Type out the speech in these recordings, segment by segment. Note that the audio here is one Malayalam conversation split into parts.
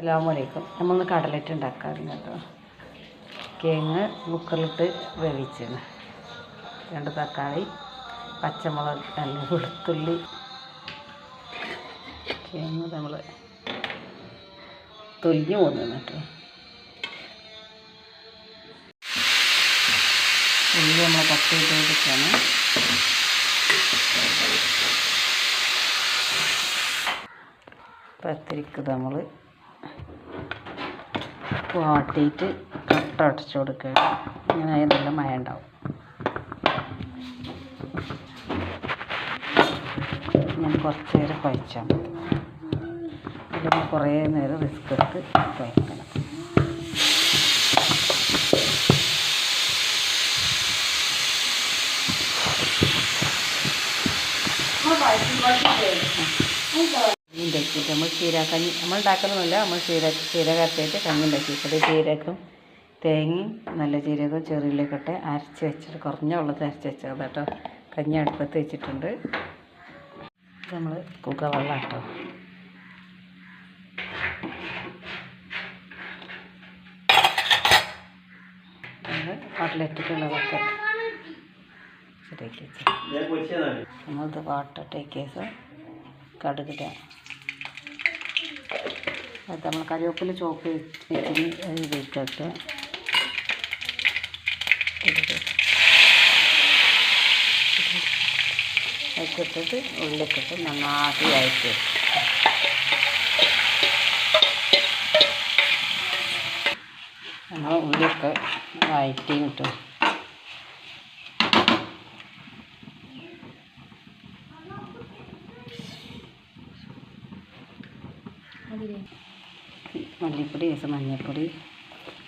അസ്സലാമലൈക്കും. നമ്മളൊന്ന് കടലറ്റ് ഉണ്ടാക്കാറുണ്ട് കേട്ടോ. കിഴങ്ങ് കുക്കറിലിട്ട് വേവിച്ചാണ്. 2 തക്കാളി, പച്ചമുളക്, വെളുത്തുള്ളി, കിഴങ്ങ് നമ്മൾ തൊലിഞ്ഞു പോകുന്നു കേട്ടോ. ഉള്ളി നമ്മൾ കട്ട് ചെയ്ത് വെച്ചാണ്. പത്തിരിക്ക് നമ്മൾ വാട്ടിയിട്ട് കട്ട അടച്ചു കൊടുക്കുക. ഇങ്ങനെ ആയാൽ നല്ല മയം ഉണ്ടാവും. ഞാൻ കുറച്ച് നേരം കുഴച്ചാൽ മതി. അല്ലെങ്കിൽ കുറേ നേരം റിസ്ക് എടുത്ത് കുഴക്കണം. ഉണ്ടാക്കിയിട്ട് നമ്മൾ ചീരക്കഞ്ഞി നമ്മൾ ഉണ്ടാക്കുന്നൊന്നുമില്ല. നമ്മൾ ചീരകരച്ചായിട്ട് കഞ്ഞി ഉണ്ടാക്കിയിട്ട് ജീരകം, തേങ്ങയും നല്ല ജീരകവും ചെറിയുള്ളിയൊക്കെ ഇട്ട് അരച്ച് വെച്ചിട്ട് കുറഞ്ഞ വെള്ളത്തിൽ അരച്ച് വെച്ചത് കേട്ടോ. കഞ്ഞി അടുപ്പത്ത് വെച്ചിട്ടുണ്ട്. നമ്മൾ കുക വെള്ളം കേട്ടോ. നമ്മൾ കട്ട്ലറ്റിക്കുള്ളതൊക്കെ ശരിയാക്കി വെച്ചു. നമ്മളിത് വാട്ടട്ടേക്ക് കേസ് കടുകിട്ട അത് നമ്മൾ കറിവേപ്പില ചോപ്പ് വെച്ചിട്ട് വെച്ചിട്ട് അതിട്ടിട്ട് ഉള്ളിക്കിട്ട് നന്നാക്കി അയച്ച് നമ്മൾ ഉള്ളിയൊക്കെ വഴറ്റി കിട്ടും. മല്ലിപ്പൊടി, മഞ്ഞൾപ്പൊടി,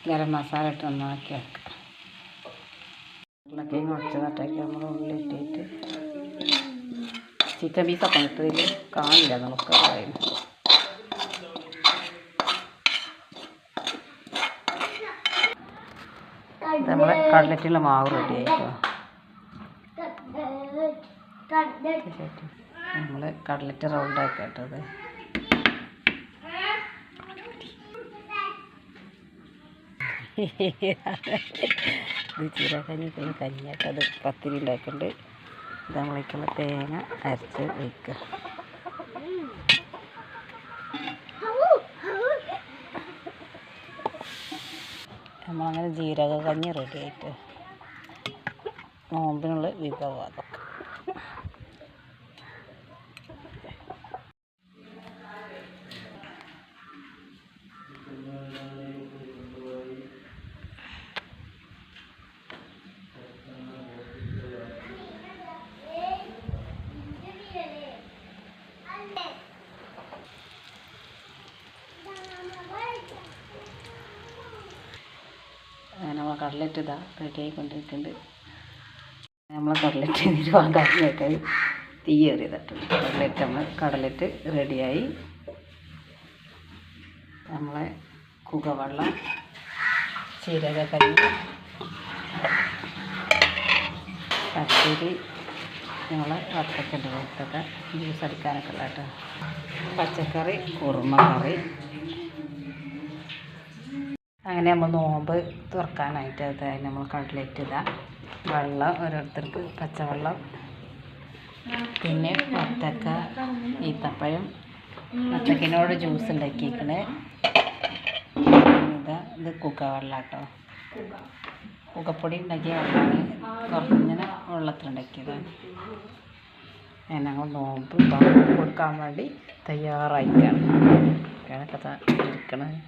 ഗരം മസാല ഇട്ട് നന്നാക്കി വെക്കുക. ഉരുളക്കിഴങ്ങ് കുറച്ചതായിട്ടൊക്കെ നമ്മൾ ഉള്ളിട്ടിട്ട് ചിക്കൻ പീസൊക്കെ ഇട്ടതിൽ കാണില്ല നമുക്ക് പറയുന്നു. നമ്മളെ കട്ലറ്റുള്ള മാവ് റെഡി ആയിക്കോ. നമ്മൾ കട്ലറ്റ് റൗണ്ടാക്കി കേട്ടത്. ഇത് ചീരക്കഞ്ഞിക്കുള്ള കഞ്ഞിയായിട്ട് അത് പത്തിരി ഉണ്ടാക്കുന്നുണ്ട്. ഇത് നമ്മളേക്കുള്ള തേങ്ങ അരച്ച് വയ്ക്കുക. നമ്മളങ്ങനെ ജീരക കഞ്ഞി റെഡി ആയിട്ട് നോമ്പിനുള്ള വിഭവം അതൊക്കെ. നമ്മൾ കട്ലറ്റ് ഇതാ റെഡി ആയിക്കൊണ്ടിരിക്കുന്നുണ്ട്. നമ്മൾ കട്ലറ്റ് വാങ്ങാനൊക്കെ തീ ഏറിയതായിട്ടുണ്ട്. കടലറ്റ് റെഡിയായി. നമ്മളെ കുകവെള്ളം, ചീരകക്കഞ്ഞി, പച്ചരി, നമ്മളെ വത്തക്കൻ്റെ പുറത്തൊക്കെ ജ്യൂസ് അടിക്കാനൊക്കെ ഉള്ള കേട്ടോ. പച്ചക്കറി, കുറുമ കറി. അങ്ങനെ നമ്മൾ നോമ്പ് തുറക്കാനായിട്ട് അത് നമ്മൾ കട്ലറ്റ് ഇതാ വെള്ളം ഓരോരുത്തർക്ക് പച്ചവെള്ളം, പിന്നെ വത്തക്ക, ഈത്തപ്പഴം, വത്തക്കനോട് ജ്യൂസ് ഉണ്ടാക്കിയിരിക്കണേ. ഇത് കുക്കവെള്ളം കേട്ടോ. കുക്കപ്പൊടി ഉണ്ടാക്കിയ വെള്ളമാണ്, കുറഞ്ഞ വെള്ളത്തിലുണ്ടാക്കിയതാണ്. ഞങ്ങൾ നോമ്പ് കൊടുക്കാൻ വേണ്ടി തയ്യാറായിട്ടാണ് ഇരിക്കണത്.